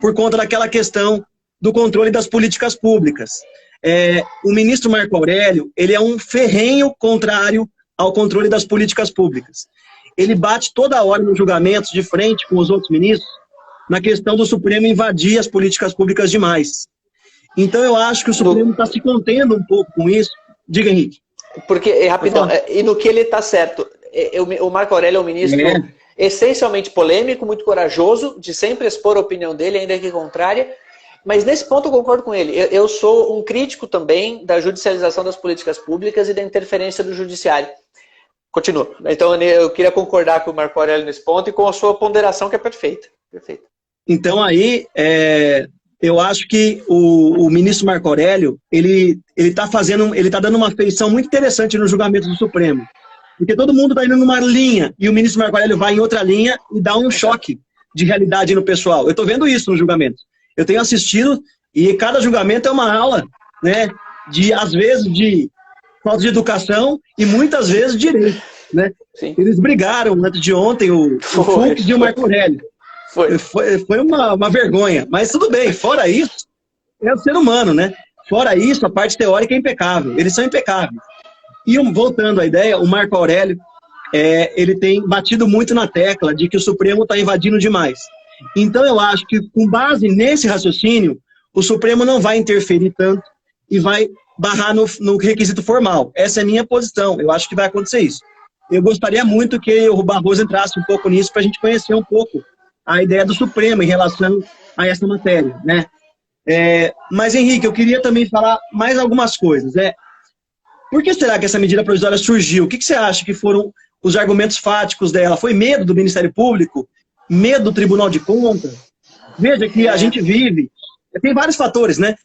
por conta daquela questão do controle das políticas públicas. O ministro Marco Aurélio, ele é um ferrenho contrário ao controle das políticas públicas. Ele bate toda hora nos julgamentos de frente com os outros ministros na questão do Supremo invadir as políticas públicas demais. Então eu acho que o Supremo está se contendo um pouco com isso. Diga, Henrique. Porque, rapidão, e no que ele está certo, o Marco Aurélio é um ministro essencialmente polêmico, muito corajoso, de sempre expor a opinião dele, ainda que contrária, mas nesse ponto eu concordo com ele. Eu sou um crítico também da judicialização das políticas públicas e da interferência do judiciário. Continua. Então eu queria concordar com o Marco Aurélio nesse ponto e com a sua ponderação, que é perfeita. Perfeita. Então aí, eu acho que o ministro Marco Aurélio, ele tá dando uma feição muito interessante no julgamento do Supremo. Porque todo mundo está indo numa linha e o ministro Marco Aurélio vai em outra linha e dá um choque de realidade no pessoal. Eu estou vendo isso no julgamento. Eu tenho assistido e cada julgamento é uma aula, né? Às vezes, de falta de educação e muitas vezes de direito, né? Sim. Eles brigaram antes de ontem, o Fux e o Marco Aurélio. Foi uma vergonha. Mas tudo bem, fora isso, é o ser humano, né? Fora isso, a parte teórica é impecável. Eles são impecáveis. E voltando à ideia, o Marco Aurélio, ele tem batido muito na tecla de que o Supremo está invadindo demais. Então eu acho que, com base nesse raciocínio, o Supremo não vai interferir tanto e vai barrar no requisito formal. Essa é a minha posição, eu acho que vai acontecer isso. Eu gostaria muito que o Barroso entrasse um pouco nisso para a gente conhecer um pouco a ideia do Supremo em relação a essa matéria, né? Mas, Henrique, eu queria também falar mais algumas coisas. Por que será que essa medida provisória surgiu? O que você acha que foram os argumentos fáticos dela? Foi medo do Ministério Público? Medo do Tribunal de Contas? Veja que a gente vive... Tem vários fatores, né?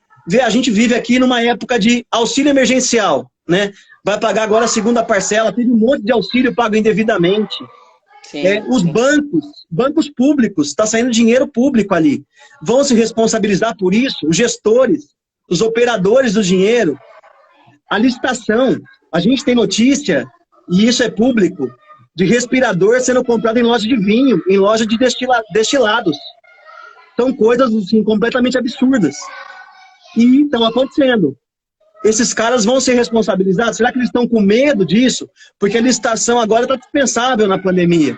A gente vive aqui numa época de auxílio emergencial, né? Vai pagar agora a segunda parcela, teve um monte de auxílio pago indevidamente. Os bancos públicos, está saindo dinheiro público ali. Vão se responsabilizar por isso os gestores, os operadores do dinheiro. A licitação, a gente tem notícia, e isso é público, de respirador sendo comprado em loja de vinho, em loja de destilados. São coisas assim, completamente absurdas. E estão acontecendo. Esses caras vão ser responsabilizados? Será que eles estão com medo disso? Porque a licitação agora está dispensável na pandemia.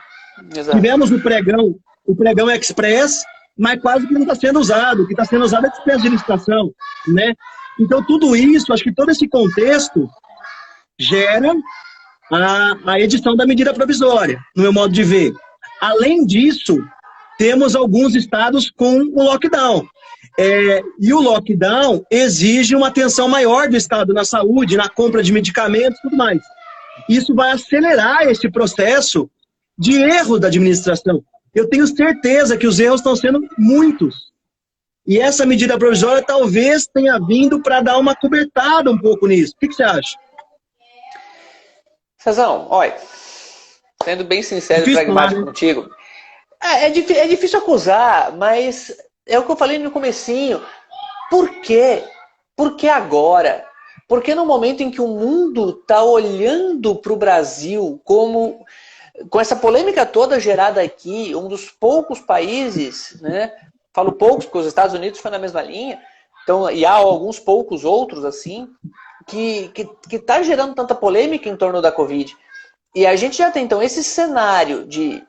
Exato. Tivemos o pregão Express, mas quase que não está sendo usado. O que está sendo usado é dispensa de licitação, né? Então, tudo isso, acho que todo esse contexto gera a edição da medida provisória, no meu modo de ver. Além disso, temos alguns estados com o lockdown. E o lockdown exige uma atenção maior do Estado na saúde, na compra de medicamentos e tudo mais. Isso vai acelerar esse processo de erro da administração. Eu tenho certeza que os erros estão sendo muitos. E essa medida provisória talvez tenha vindo para dar uma cobertada um pouco nisso. O que você acha? Cezão, olha, sendo bem sincero e pragmático contigo, é difícil acusar, mas é o que eu falei no comecinho. Por quê? Por que agora? Porque no momento em que o mundo está olhando para o Brasil como, com essa polêmica toda gerada aqui, um dos poucos países, né? Falo poucos, porque os Estados Unidos foi na mesma linha, então, e há alguns poucos outros assim, que está gerando tanta polêmica em torno da Covid. E a gente já tem, então, esse cenário de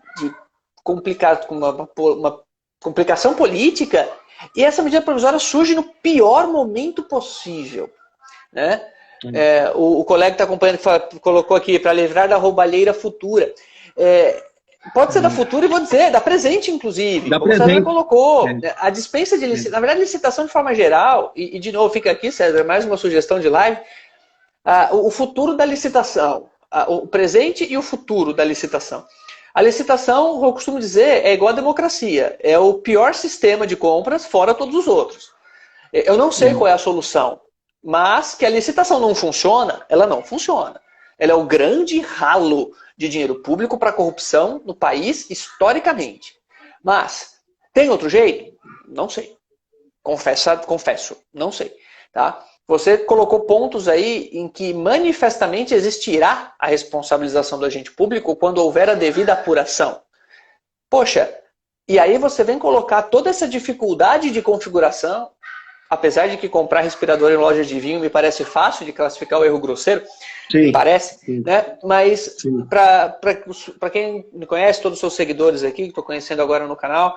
uma complicação política, e essa medida provisória surge no pior momento possível. Né? O colega que está acompanhando colocou aqui, para livrar da roubalheira futura. Pode ser da futura e vou dizer, da presente, inclusive. Da como presente. O César colocou. A dispensa de licitação, na verdade, licitação de forma geral, e de novo fica aqui, César, mais uma sugestão de live, o futuro da licitação, o presente e o futuro da licitação. A licitação, eu costumo dizer, é igual a democracia. É o pior sistema de compras, fora todos os outros. Eu não sei qual é a solução, mas que a licitação não funciona, ela não funciona. Ela é o grande ralo de dinheiro público para a corrupção no país, historicamente. Mas, tem outro jeito? Não sei. Confesso, não sei. Tá? Você colocou pontos aí em que manifestamente existirá a responsabilização do agente público quando houver a devida apuração. Poxa, e aí você vem colocar toda essa dificuldade de configuração, apesar de que comprar respirador em lojas de vinho me parece fácil de classificar o erro grosseiro, Sim. Parece, Sim. né? Mas para quem me conhece, todos os seus seguidores aqui, que estou conhecendo agora no canal,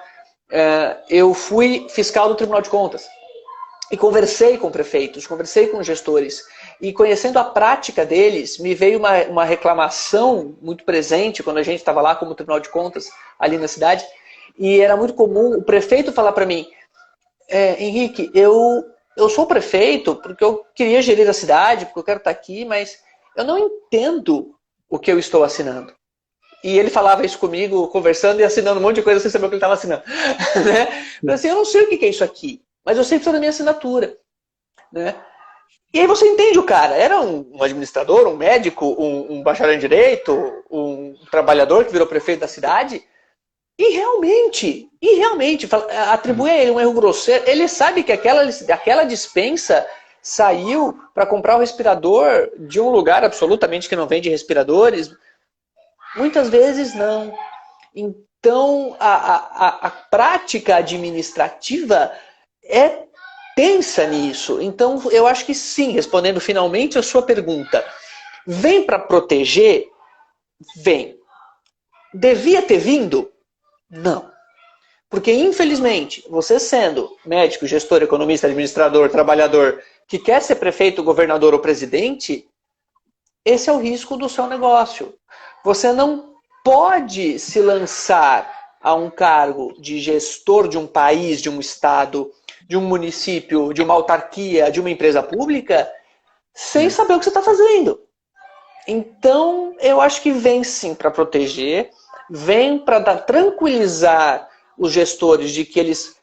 eu fui fiscal do Tribunal de Contas. E conversei com prefeitos, conversei com gestores. E conhecendo a prática deles, me veio uma reclamação muito presente quando a gente estava lá como Tribunal de Contas, ali na cidade. E era muito comum o prefeito falar para mim, Henrique, eu sou prefeito porque eu queria gerir a cidade, porque eu quero estar aqui, mas eu não entendo o que eu estou assinando. E ele falava isso comigo, conversando e assinando um monte de coisa sem saber o que ele estava assinando. Né? Mas assim, eu não sei o que é isso aqui, mas eu sei que precisa da minha assinatura. Né? E aí você entende o cara. Era um administrador, um médico, um bacharel em direito, um trabalhador que virou prefeito da cidade. E realmente, atribui a ele um erro grosseiro. Ele sabe que aquela dispensa saiu para comprar o respirador de um lugar absolutamente que não vende respiradores. Muitas vezes não. Então, a prática administrativa é tensa nisso. Então, eu acho que sim, respondendo finalmente a sua pergunta. Vem para proteger? Vem. Devia ter vindo? Não. Porque, infelizmente, você sendo médico, gestor, economista, administrador, trabalhador, que quer ser prefeito, governador ou presidente, esse é o risco do seu negócio. Você não pode se lançar a um cargo de gestor de um país, de um estado, de um município, de uma autarquia, de uma empresa pública, sem saber o que você está fazendo. Então, eu acho que vem sim para proteger, vem para tranquilizar os gestores de que eles,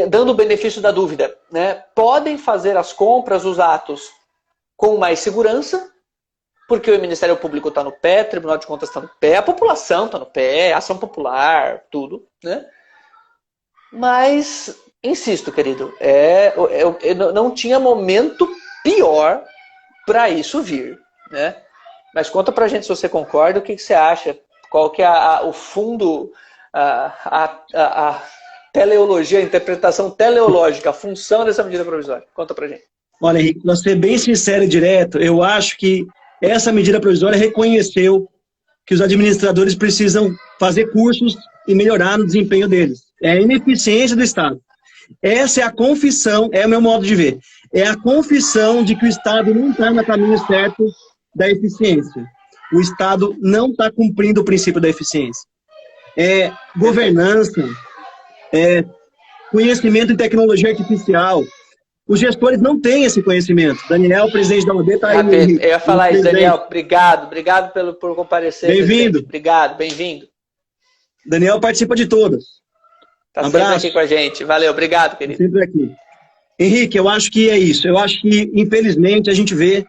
dando o benefício da dúvida, né, podem fazer as compras, os atos com mais segurança, porque o Ministério Público está no pé, o Tribunal de Contas está no pé, a população está no pé, a ação popular, tudo. Né? Mas, insisto, querido, não tinha momento pior para isso vir. Né? Mas conta pra gente se você concorda, o que você acha, qual que é o fundo, a teleologia, a interpretação teleológica, a função dessa medida provisória. Conta pra gente. Olha, Henrique, para ser bem sincero e direto, eu acho que essa medida provisória reconheceu que os administradores precisam fazer cursos e melhorar no desempenho deles. É a ineficiência do Estado. Essa é a confissão, é o meu modo de ver, é a confissão de que o Estado não está no caminho certo da eficiência. O Estado não está cumprindo o princípio da eficiência. Governança, conhecimento em tecnologia artificial, os gestores não têm esse conhecimento. Daniel, presidente da OAB, está aí. Eu ia falar isso, Daniel. Obrigado por comparecer. Bem-vindo. Obrigado, bem-vindo. Daniel participa de todas. Tá sempre aqui com a gente. Valeu, obrigado, querido. Sempre aqui. Henrique, eu acho que é isso. Eu acho que, infelizmente, a gente vê,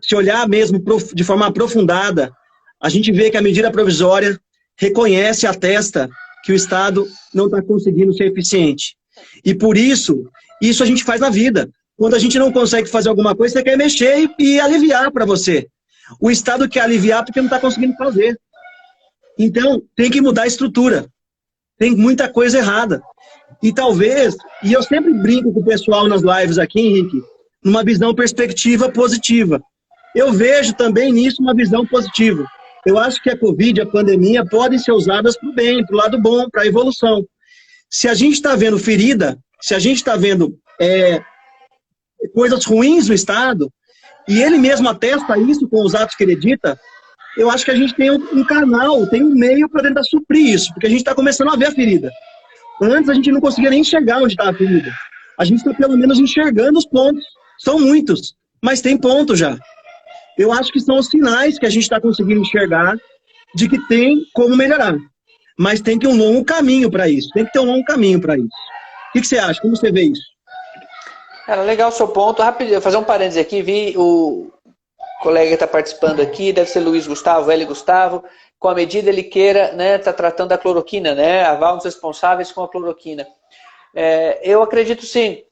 se olhar mesmo de forma aprofundada, a gente vê que a medida provisória reconhece, atesta que o Estado não está conseguindo ser eficiente. E por isso a gente faz na vida. Quando a gente não consegue fazer alguma coisa, você quer mexer e aliviar para você. O Estado quer aliviar porque não está conseguindo fazer. Então, tem que mudar a estrutura. Tem muita coisa errada. E talvez, e eu sempre brinco com o pessoal nas lives aqui, Henrique, numa visão perspectiva positiva. Eu vejo também nisso uma visão positiva. Eu acho que a Covid, a pandemia, podem ser usadas para o bem, para o lado bom, para a evolução. Se a gente está vendo ferida, se a gente está vendo coisas ruins no Estado, e ele mesmo atesta isso com os atos que ele edita, eu acho que a gente tem um canal, tem um meio para tentar suprir isso, porque a gente está começando a ver a ferida. Antes a gente não conseguia nem enxergar onde estava a ferida. A gente está pelo menos enxergando os pontos. São muitos, mas tem ponto já. Eu acho que são os sinais que a gente está conseguindo enxergar de que tem como melhorar. Mas tem que ter um longo caminho para isso. Tem que ter um longo caminho para isso. O que você acha? Como você vê isso? Cara, legal o seu ponto. Rapidinho, vou fazer um parênteses aqui. Vi o colega que está participando aqui, deve ser Luiz Gustavo, L. Gustavo. Com a medida ele queira, né, está tratando da cloroquina, né? Aval os responsáveis com a cloroquina. Eu acredito sim,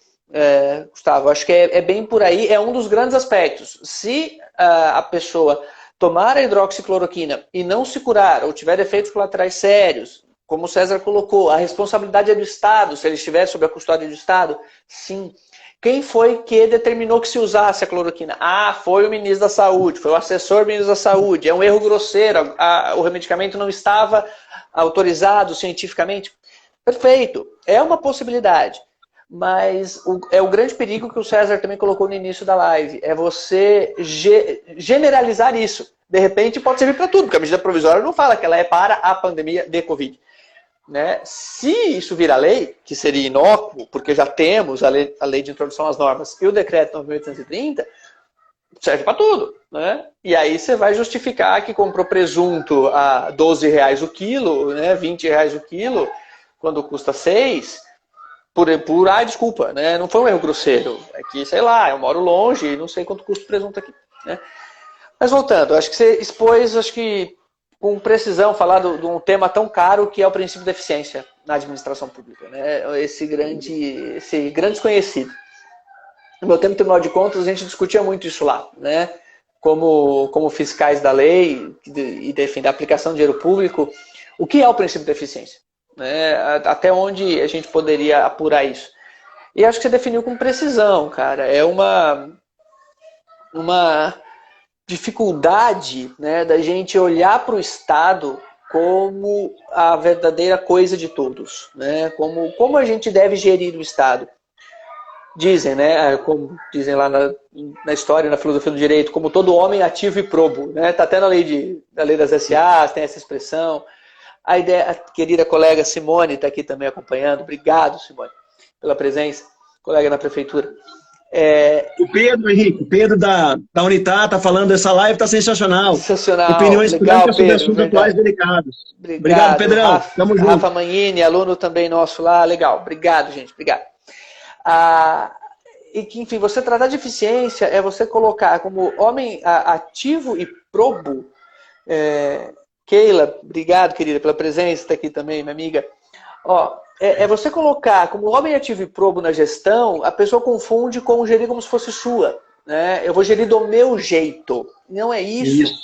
Gustavo. Acho que é bem por aí. É um dos grandes aspectos. Se a pessoa tomar a hidroxicloroquina e não se curar ou tiver efeitos colaterais sérios, como o César colocou, a responsabilidade é do Estado, se ele estiver sob a custódia do Estado, sim. Quem foi que determinou que se usasse a cloroquina? Foi o ministro da Saúde, foi o assessor do ministro da Saúde. É um erro grosseiro, o medicamento não estava autorizado cientificamente. Perfeito, é uma possibilidade. Mas é o grande perigo que o César também colocou no início da live. É você generalizar isso. De repente pode servir para tudo, porque a medida provisória não fala que ela é para a pandemia de Covid. Né? Se isso virar lei, que seria inócuo, porque já temos a lei de introdução às normas e o decreto 9.830, serve para tudo. Né? E aí você vai justificar que comprou presunto a R$12 o quilo, né? R$20 o quilo, quando custa 6, desculpa, né? Não foi um erro grosseiro. É que, sei lá, eu moro longe e não sei quanto custa o presunto aqui. Né? Mas voltando, acho que você expôs, com precisão, falar de um tema tão caro que é o princípio da eficiência na administração pública. Né? Esse grande desconhecido. No meu tempo de Tribunal de Contas, a gente discutia muito isso lá. Né? Como fiscais da lei e defender a aplicação do dinheiro público, o que é o princípio da eficiência? Né? Até onde a gente poderia apurar isso? E acho que você definiu com precisão, cara. É uma dificuldade, né, da gente olhar para o Estado como a verdadeira coisa de todos. Né? Como a gente deve gerir o Estado. Dizem, né, como dizem lá na história, na filosofia do direito, como todo homem ativo e probo. Né? Tá até na lei das SAs, tem essa expressão. A querida colega Simone está aqui também acompanhando. Obrigado, Simone, pela presença. Colega na prefeitura. O Pedro, Henrique, o Pedro da Unitar está falando, essa live está sensacional. Sensacional. Opiniões legal, francas sobre Pedro, assuntos atuais delicados. Obrigado, Pedrão. Tamo junto. Rafa Manini, aluno também nosso lá. Legal. Obrigado, gente. Obrigado. E que, enfim, você tratar de eficiência é você colocar como homem ativo e probo. Keila, obrigado, querida, pela presença, está aqui também, minha amiga. É você colocar como homem ativo e probo na gestão, a pessoa confunde com gerir como se fosse sua. Né? Eu vou gerir do meu jeito. Não é isso.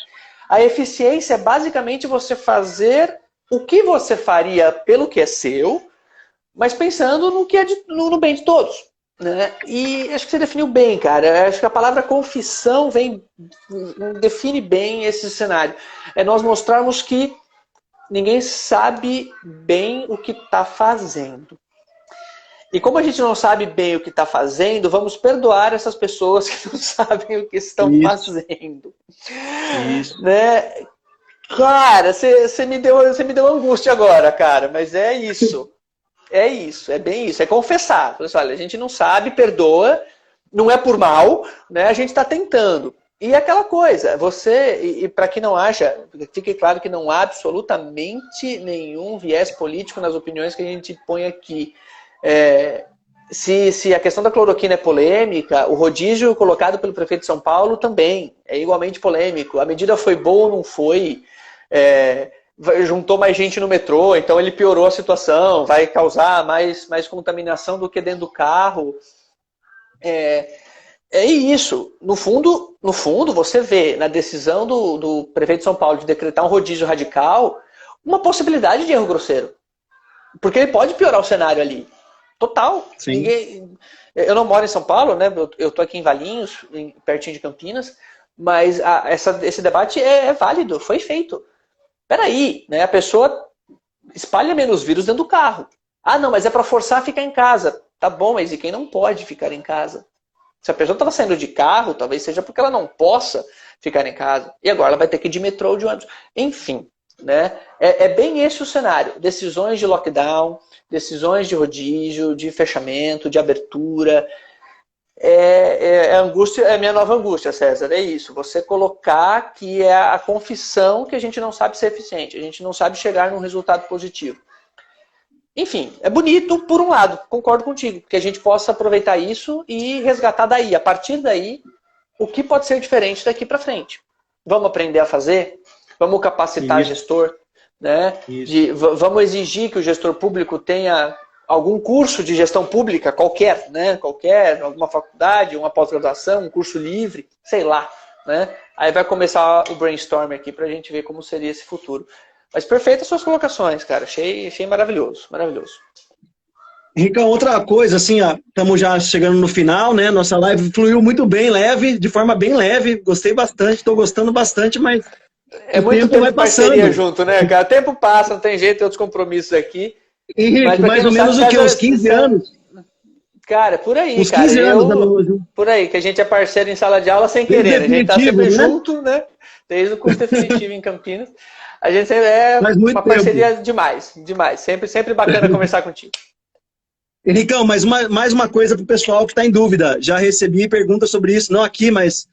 A eficiência é basicamente você fazer o que você faria pelo que é seu, mas pensando no que é no bem de todos. Né? E acho que você definiu bem, cara. Acho que a palavra confissão define bem esse cenário. É nós mostrarmos que ninguém sabe bem o que está fazendo. E como a gente não sabe bem o que está fazendo, vamos perdoar essas pessoas que não sabem o que estão fazendo. Isso. Né? Cara, você me deu angústia agora, cara, mas é isso. É isso, é bem isso, é confessar. Olha, a gente não sabe, perdoa, não é por mal, né? A gente está tentando. E aquela coisa, e para que não haja, fique claro que não há absolutamente nenhum viés político nas opiniões que a gente põe aqui. Se a questão da cloroquina é polêmica, o rodízio colocado pelo prefeito de São Paulo também é igualmente polêmico. A medida foi boa ou não foi? Juntou mais gente no metrô, então ele piorou a situação, vai causar mais contaminação do que dentro do carro. É isso. No fundo, você vê na decisão do prefeito de São Paulo de decretar um rodízio radical uma possibilidade de erro grosseiro. Porque ele pode piorar o cenário ali. Total. Eu não moro em São Paulo, né? Eu estou aqui em Valinhos, pertinho de Campinas, mas esse debate é válido, foi feito. Peraí, né? A pessoa espalha menos vírus dentro do carro. Ah, não, mas é para forçar a ficar em casa. Tá bom, mas e quem não pode ficar em casa? Se a pessoa estava saindo de carro, talvez seja porque ela não possa ficar em casa. E agora ela vai ter que ir de metrô ou de ônibus. Enfim, né? É bem esse o cenário. Decisões de lockdown, decisões de rodízio, de fechamento, de abertura. Angústia, é a minha nova angústia, César. É isso. Você colocar que é a confissão que a gente não sabe ser eficiente. A gente não sabe chegar num resultado positivo. Enfim, é bonito por um lado, concordo contigo, que a gente possa aproveitar isso e resgatar daí, a partir daí, o que pode ser diferente daqui para frente. Vamos aprender a fazer? Vamos capacitar gestor? Né? Vamos exigir que o gestor público tenha algum curso de gestão pública, qualquer, né? Alguma faculdade, uma pós-graduação, um curso livre, sei lá. Né? Aí vai começar o brainstorm aqui para a gente ver como seria esse futuro. Mas perfeitas suas colocações, cara. Achei maravilhoso, maravilhoso. Ricão, outra coisa, assim, estamos já chegando no final, né? Nossa live fluiu muito bem, leve, de forma bem leve. Gostei bastante, estou gostando bastante, mas muito tempo de parceria junto, né, cara? O tempo passa, não tem jeito, tem outros compromissos aqui. Henrique, mais ou menos o quê? Uns 15 anos? Cara, por aí, uns 15 anos, por aí, que a gente é parceiro em sala de aula sem querer. A gente tá sempre junto, né? Desde o curso definitivo em Campinas. A gente uma parceria demais. Sempre bacana conversar contigo. Henricão, mas mais uma coisa para o pessoal que está em dúvida. Já recebi perguntas sobre isso, não aqui, mas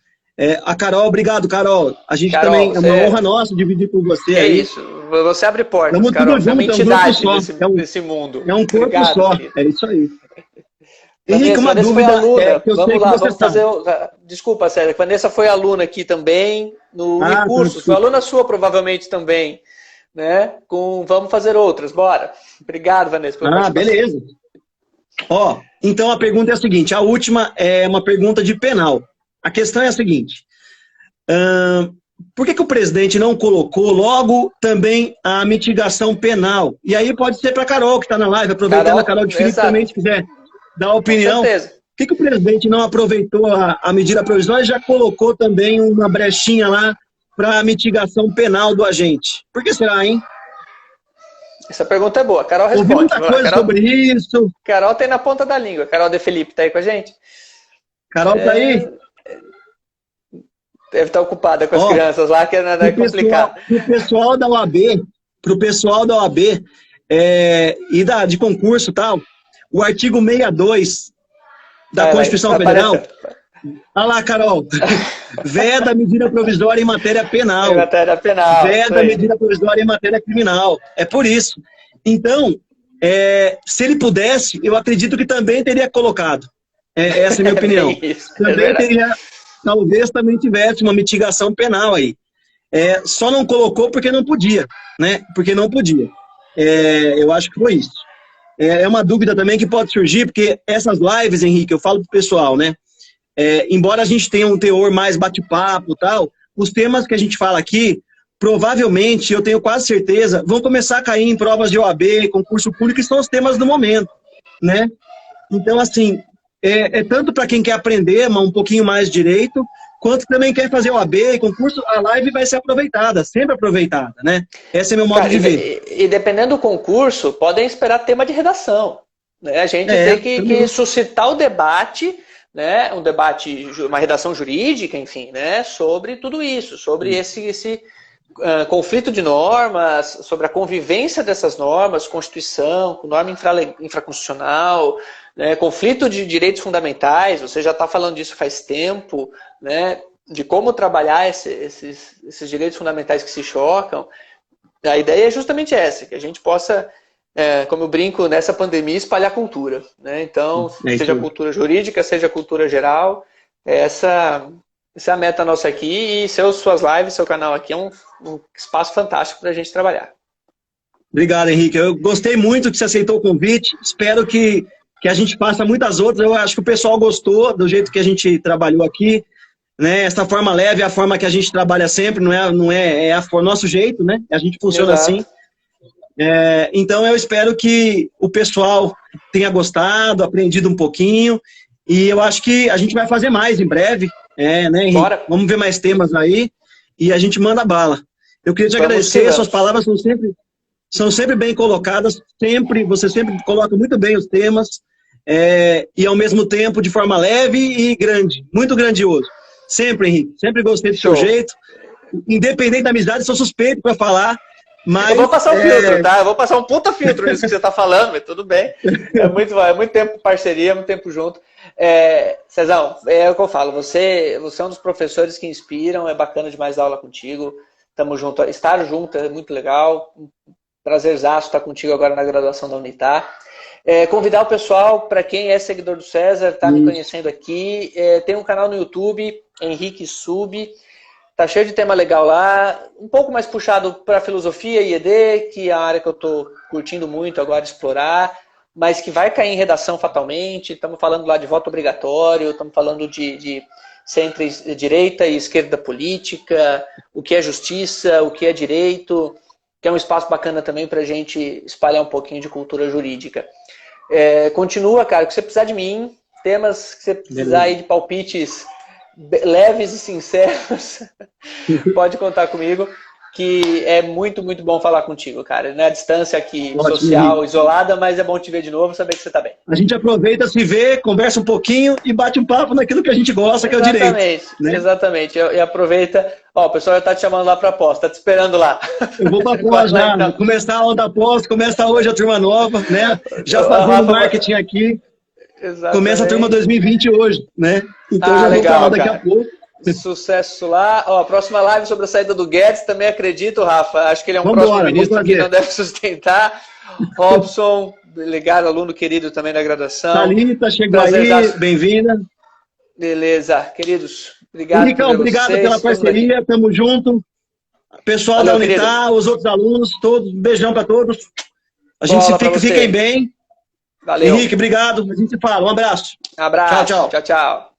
a Carol, obrigado, Carol. A gente também, é uma honra nossa dividir com você. É isso, você abre portas, Estamos Carol. Tudo junto, é uma entidade desse mundo. É um corpo obrigado, só, querido. É isso aí. Henrique, uma Vanessa dúvida que eu sei que você fazer. Desculpa, Sérgio. Vanessa foi aluna aqui também no Recursos. Foi aluna sua, provavelmente, também. Né? Vamos fazer outras, bora. Obrigado, Vanessa. Beleza. Então a pergunta é a seguinte. A última é uma pergunta de penal. A questão é a seguinte. Por que o presidente não colocou logo também a mitigação penal? E aí pode ser para a Carol, que está na live, aproveitando a Carol de Felipe também, se quiser dar a opinião. Com certeza. Por que o presidente não aproveitou a medida provisória e já colocou também uma brechinha lá para a mitigação penal do agente? Por que será, hein? Essa pergunta é boa. A Carol responde. Ouvi muita coisa sobre isso. Carol tem na ponta da língua. Carol de Felipe tá aí com a gente? Carol tá aí? Deve estar ocupada com as crianças lá, que é complicado. Para o pessoal da OAB e de concurso e tal, o artigo 62 da Constituição Federal... Olha lá, Carol. Veda medida provisória em matéria penal. Veda medida provisória em matéria criminal. É por isso. Então, se ele pudesse, eu acredito que também teria colocado. Essa é a minha opinião. Talvez também tivesse uma mitigação penal aí. Só não colocou porque não podia, né? Porque não podia. Eu acho que foi isso. É uma dúvida também que pode surgir, porque essas lives, Henrique, eu falo pro pessoal, né? Embora a gente tenha um teor mais bate-papo e tal, os temas que a gente fala aqui, provavelmente, eu tenho quase certeza, vão começar a cair em provas de OAB, concurso público, que são os temas do momento, né? Então, assim, tanto para quem quer aprender um pouquinho mais direito, quanto também quer fazer OAB e concurso, a live vai ser aproveitada, sempre aproveitada, né? Esse é meu modo de ver. E dependendo do concurso, podem esperar tema de redação. Né? A gente tem que suscitar o debate... Né, uma redação jurídica, enfim, né, sobre tudo isso, sobre conflito de normas, sobre a convivência dessas normas, Constituição, com norma infraconstitucional, né, conflito de direitos fundamentais, você já está falando disso faz tempo, né, de como trabalhar esses direitos fundamentais que se chocam. A ideia é justamente essa, que a gente possa, como eu brinco, nessa pandemia, espalhar cultura, né? Então, seja cultura jurídica, seja cultura geral, essa é a meta nossa aqui, e suas lives, seu canal aqui é um espaço fantástico para a gente trabalhar. Obrigado, Henrique. Eu gostei muito que você aceitou o convite, espero que a gente faça muitas outras. Eu acho que o pessoal gostou do jeito que a gente trabalhou aqui, né? Essa forma leve é a forma que a gente trabalha sempre, é o nosso jeito, né? A gente funciona assim. Então eu espero que o pessoal tenha gostado, aprendido um pouquinho, e eu acho que a gente vai fazer mais em breve, né, Henrique? Bora. Vamos ver mais temas aí e a gente manda bala. Eu queria te agradecer, suas palavras são sempre bem colocadas, você sempre coloca muito bem os temas, e ao mesmo tempo de forma leve e grande, muito grandioso. Sempre, Henrique, sempre gostei do seu jeito. Independente da amizade, sou suspeito para falar, mas... Eu vou passar um filtro, tá? Eu vou passar um puta filtro nisso que você está falando, mas tudo bem. É muito tempo parceria, muito tempo junto. Cezão, é o que eu falo, você é um dos professores que inspiram, é bacana demais dar aula contigo. Tamo junto. Estar junto é muito legal. Prazerzaço estar contigo agora na graduação da Unitar. Convidar o pessoal, para quem é seguidor do César, está me conhecendo aqui, tem um canal no YouTube, Henrique Sub, tá cheio de tema legal lá, um pouco mais puxado para filosofia e ED, que é a área que eu estou curtindo muito agora explorar, mas que vai cair em redação fatalmente. Estamos falando lá de voto obrigatório, estamos falando de centro-direita e esquerda política, o que é justiça, o que é direito, que é um espaço bacana também para a gente espalhar um pouquinho de cultura jurídica. Continua, cara, que você precisar de mim, temas que você precisar aí de palpites leves e sinceros, pode contar comigo, que é muito, muito bom falar contigo, cara. Não é a distância aqui social, isolada, mas é bom te ver de novo, saber que você tá bem. A gente aproveita, se vê, conversa um pouquinho e bate um papo naquilo que a gente gosta, que é o direito. Né? Exatamente. E aproveita. Ó, o pessoal já tá te chamando lá pra pós, tá te esperando lá. Eu vou pra pós já, então. Começar a onda pós, começa hoje a turma nova, né? Já fazendo marketing aqui. Exatamente. Começa a turma 2020 hoje, né? Então já vou falar daqui a pouco. Sucesso lá. Ó, a próxima live sobre a saída do Guedes, também acredito, Rafa. Acho que ele é um próximo ministro que não deve sustentar. Robson, ligado, aluno querido também da graduação. Thalita, chegou aí, bem-vinda. Beleza, queridos. Obrigado. Henricão, obrigado pela parceria, tamo junto. Pessoal da Unitar, os outros alunos, todos, um beijão para todos. A gente fiquem bem. Valeu. Henrique, obrigado. A gente se fala. Um abraço. Abraço. Tchau, tchau. Tchau, tchau.